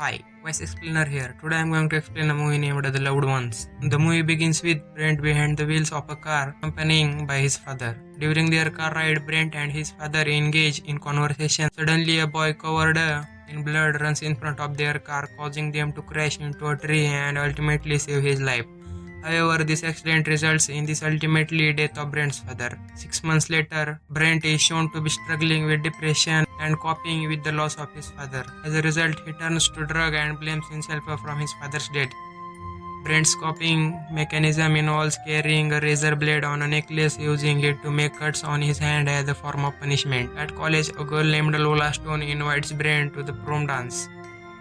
Hi, Voice Explainer here. Today I'm going to explain a movie named The Loved Ones. The movie begins with Brent behind the wheels of a car, accompanied by his father. During their car ride, Brent and his father engage in conversation. Suddenly, a boy covered in blood runs in front of their car, causing them to crash into a tree and ultimately save his life. However, this accident results in the ultimately death of Brent's father. 6 months later, Brent is shown to be struggling with depression and coping with the loss of his father. As a result, he turns to drug and blames himself from his father's death. Brent's coping mechanism involves carrying a razor blade on a necklace, using it to make cuts on his hand as a form of punishment. At college, a girl named Lola Stone invites Brent to the prom dance.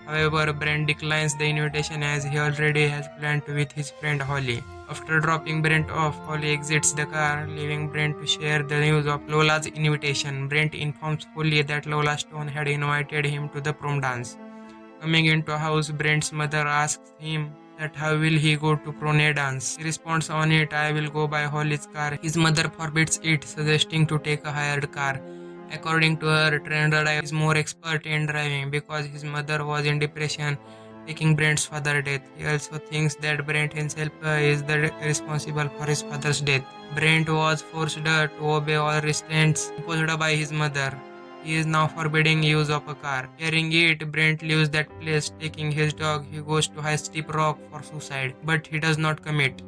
However, Brent declines the invitation as he already has planned with his friend Holly. After dropping Brent off, Holly exits the car, leaving Brent to share the news of Lola's invitation. Brent informs Holly that Lola Stone had invited him to the prom dance. Coming into a house, Brent's mother asks him that how will he go to prom dance. He responds on it, I will go by Holly's car. His mother forbids it, suggesting to take a hired car. According to her, trained driver is more expert in driving because his mother was in depression, taking Brent's father's death. He also thinks that Brent himself is the responsible for his father's death. Brent was forced to obey all restraints imposed by his mother. He is now forbidding use of a car. Hearing it, Brent leaves that place, taking his dog. He goes to high steep rock for suicide, but he does not commit.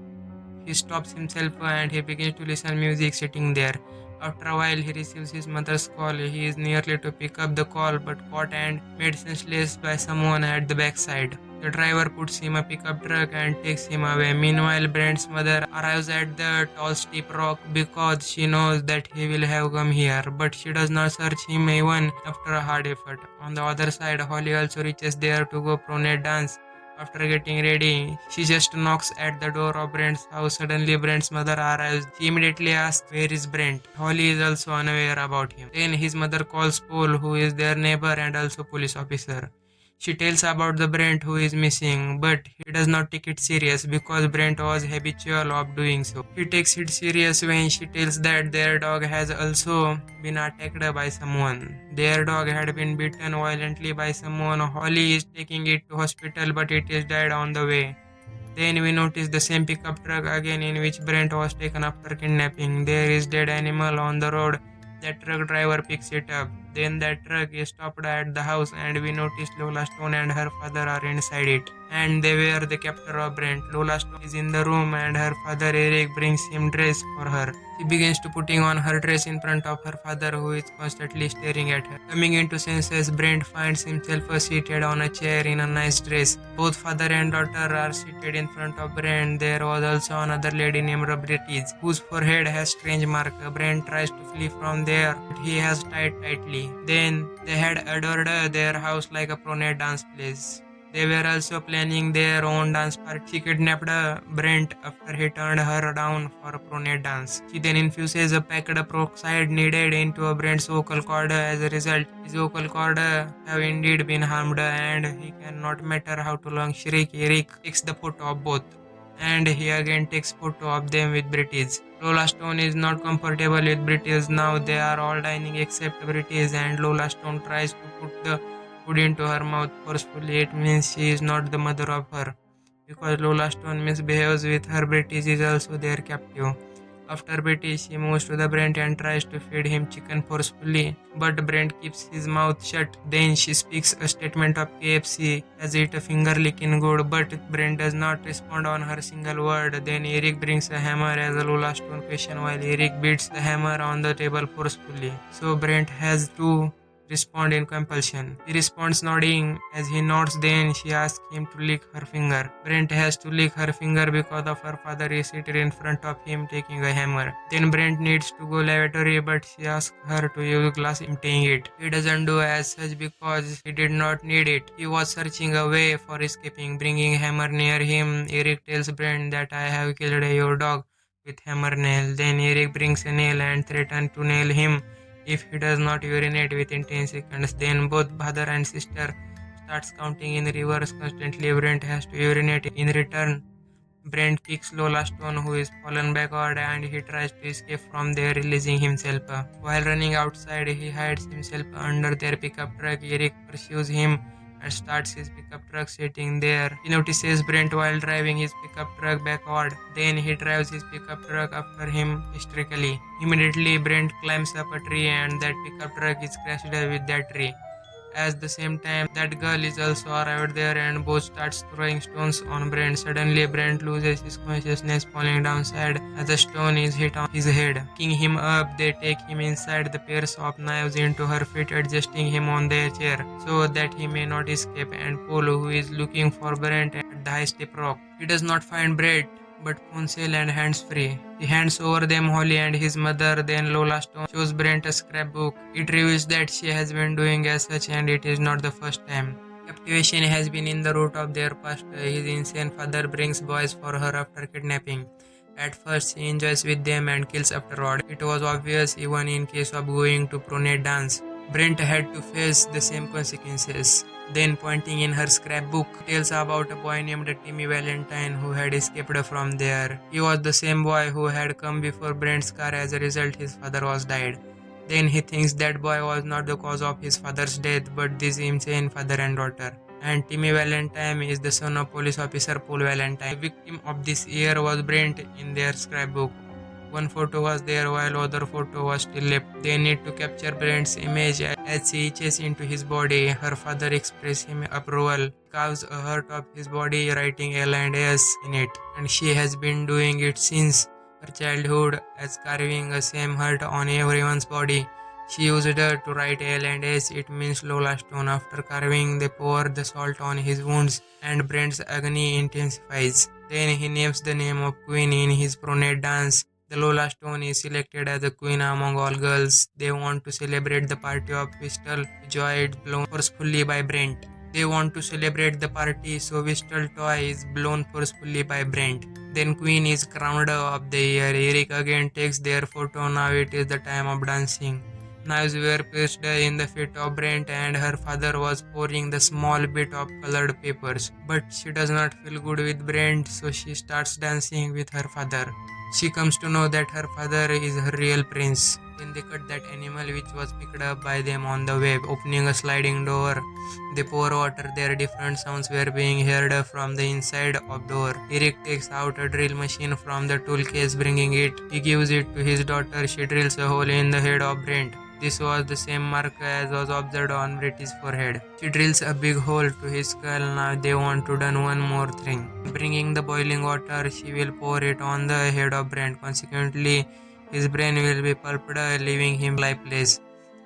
He stops himself and he begins to listen music sitting there. After a while, he receives his mother's call. He is nearly to pick up the call but caught and made senseless by someone at the backside. The driver puts him a pickup truck and takes him away. Meanwhile, Brent's mother arrives at the tall steep rock because she knows that he will have come here, but she does not search him even after a hard effort. On the other side, Holly also reaches there to go pronate dance. After getting ready, she just knocks at the door of Brent's house. Suddenly, Brent's mother arrives. She immediately asks, where is Brent? Holly is also unaware about him. Then his mother calls Paul, who is their neighbor and also police officer. She tells about the Brent who is missing, but he does not take it serious because Brent was habitual of doing so. He takes it serious when she tells that their dog has also been attacked by someone. Their dog had been bitten violently by someone. Holly is taking it to hospital, but it is dead on the way. Then we notice the same pickup truck again in which Brent was taken after kidnapping. There is dead animal on the road. That truck driver picks it up. Then that truck is stopped at the house and we notice Lola Stone and her father are inside it. And they were the captor of Brent. Lola Stone is in the room and her father Eric brings him dress for her. She begins to putting on her dress in front of her father who is constantly staring at her. Coming into senses, Brent finds himself seated on a chair in a nice dress. Both father and daughter are seated in front of Brent. There was also another lady named British whose forehead has strange mark. Brent tries to flee from there, but he has tied tightly. Then they had adored their house like a pronate dance place. They were also planning their own dance party. She kidnapped Brent after he turned her down for a pronate dance. She then infuses a packed peroxide needed into Brent's vocal cord. As a result, his vocal cord have indeed been harmed and he cannot matter how to long shriek. Eric takes the photo of both and he again takes photo of them with British. Lola Stone is not comfortable with British now. They are all dining except British and Lola Stone tries to put the food into her mouth forcefully. It means she is not the mother of her. Because Lola Stone misbehaves with her, British is also their captive. After British, she moves to the Brent and tries to feed him chicken forcefully, but Brent keeps his mouth shut. Then she speaks a statement of KFC as it a finger licking good, but Brent does not respond on her single word. Then Eric brings a hammer as a Lola Stone question while Eric beats the hammer on the table forcefully. So Brent has to respond in compulsion. He responds nodding. As he nods, then she asks him to lick her finger. Brent has to lick her finger because of her father is seated in front of him taking a hammer. Then Brent needs to go lavatory, but she asks her to use glass emptying it. He doesn't do as such because he did not need it. He was searching a way for escaping. Bringing hammer near him, Eric tells Brent that I have killed your dog with hammer nail. Then Eric brings a nail and threatens to nail him if he does not urinate within 10 seconds. Then both father and sister starts counting in reverse constantly. Brent has to urinate in return. Brent kicks Lola Stone who is fallen backward and he tries to escape from there, releasing himself. While running outside, he hides himself under their pickup truck. Eric pursues him and starts his pickup truck sitting there. He notices Brent while driving his pickup truck backward. Then he drives his pickup truck after him hysterically. Immediately, Brent climbs up a tree and that pickup truck is crashed with that tree. At the same time, that girl is also arrived there and both starts throwing stones on Brent. Suddenly, Brent loses his consciousness, falling down sad as a stone is hit on his head. Picking him up, they take him inside the pairs of knives into her feet, adjusting him on their chair so that he may not escape. And Paul, who is looking for Brent at the high step rock, he does not find Brent but Ponsel and hands free. He hands over them Holly and his mother. Then Lola Stone shows Brent a scrapbook. It reveals that she has been doing as such and it is not the first time. Captivation has been in the root of their past. His insane father brings boys for her after kidnapping. At first, he enjoys with them and kills afterward. It was obvious even in case of going to pronate dance. Brent had to face the same consequences. Then, pointing in her scrapbook, tells about a boy named Timmy Valentine who had escaped from there. He was the same boy who had come before Brent's car. As a result, his father was died. Then he thinks that boy was not the cause of his father's death, but this insane father and daughter. And Timmy Valentine is the son of police officer Paul Valentine. The victim of this year was Brent in their scrapbook. One photo was there while other photo was still left. They need to capture Brent's image as she itches into his body. Her father expresses him approval, carves a heart of his body, writing L and S in it. And she has been doing it since her childhood, as carving the same heart on everyone's body. She used it to write L and S. It means Lola Stone. After carving, they pour the salt on his wounds and Brent's agony intensifies. Then he names the name of Queen in his pronate dance. The Lola Stone is selected as a queen among all girls. They want to celebrate the party of Whistle. Joy is blown forcefully by Brent. They want to celebrate the party, so Whistle toy is blown forcefully by Brent. Then Queen is crowned of the year. Eric again takes their photo. Now it is the time of dancing. Knives were placed in the feet of Brent and her father was pouring the small bit of colored papers. But she does not feel good with Brent, so she starts dancing with her father. She comes to know that her father is her real prince. Then they cut that animal which was picked up by them on the way, opening a sliding door. They pour water there. Different sounds were being heard from the inside of door. Eric takes out a drill machine from the tool case, bringing it. He gives it to his daughter. She drills a hole in the head of Brent. This was the same mark as was observed on Brent's forehead. She drills a big hole to his skull. Now they want to do one more thing. Bringing the boiling water, she will pour it on the head of Brent. Consequently, his brain will be pulped, leaving him lifeless.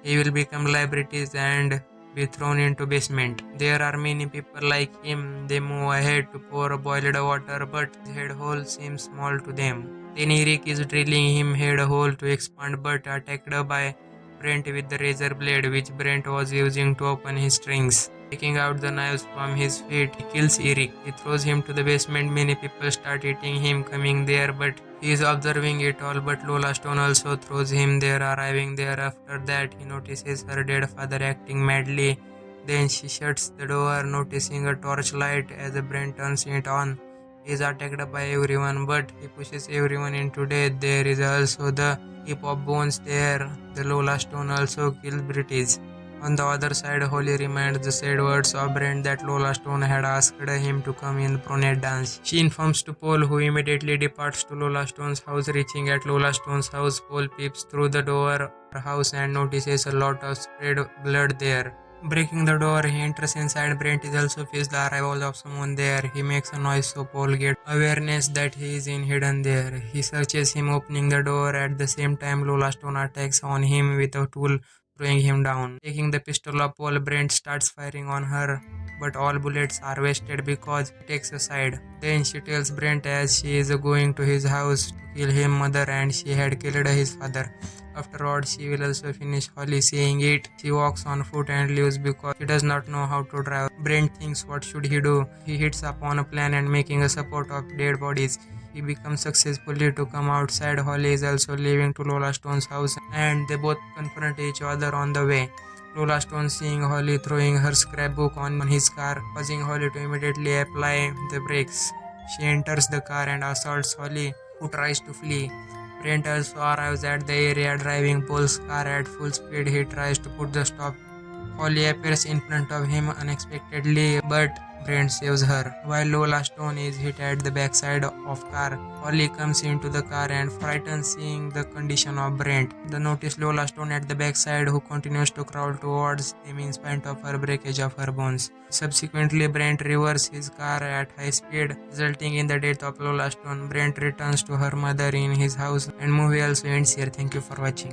He will become liabilities and be thrown into basement. There are many people like him. They move ahead to pour boiled water, but his head hole seems small to them. Then Eric is drilling him head hole to expand, but attacked by Brent with the razor blade which Brent was using to open his strings. Taking out the knives from his feet, he kills Eric. He throws him to the basement. Many people start eating him coming there, but he is observing it all. But Lola Stone also throws him there. Arriving there after that, he notices her dead father acting madly. Then she shuts the door, noticing a torchlight as Brent turns it on. He is attacked by everyone, but he pushes everyone into death. There is also the heap of bones there. The Lola Stone also kills British. On the other side, Holly reminds the said words of Brent that Lola Stone had asked him to come in the pronate dance. She informs to Paul, who immediately departs to Lola Stone's house. Reaching at Lola Stone's house, Paul peeps through the door of her house and notices a lot of spread blood there. Breaking the door, he enters inside. Brent is also feels the arrival of someone there. He makes a noise so Paul gets awareness that he is in hidden there. He searches him, opening the door. At the same time, Lola Stone attacks on him with a tool, throwing him down. Taking the pistol of Paul, Brent starts firing on her, but all bullets are wasted because he takes a side. Then she tells Brent as she is going to his house to kill his mother and she had killed his father. Afterwards, she will also finish Holly saying it. She walks on foot and leaves because she does not know how to drive. Brent thinks what should he do. He hits upon a plan and making a support of dead bodies. He becomes successfully to come outside. Holly is also leaving to Lola Stone's house and they both confront each other on the way. Lola Stone seeing Holly throwing her scrapbook on his car, causing Holly to immediately apply the brakes. She enters the car and assaults Holly, who tries to flee. Brent also arrives at the area driving Paul's car at full speed. He tries to put the stop Holly appears in front of him unexpectedly, but Brent saves her. While Lola Stone is hit at the backside of car, Holly comes into the car and frightens seeing the condition of Brent. They notice Lola Stone at the backside, who continues to crawl towards them in spite of her breakage of her bones. Subsequently, Brent reverses his car at high speed, resulting in the death of Lola Stone. Brent returns to her mother in his house, and movie also ends here. Thank you for watching.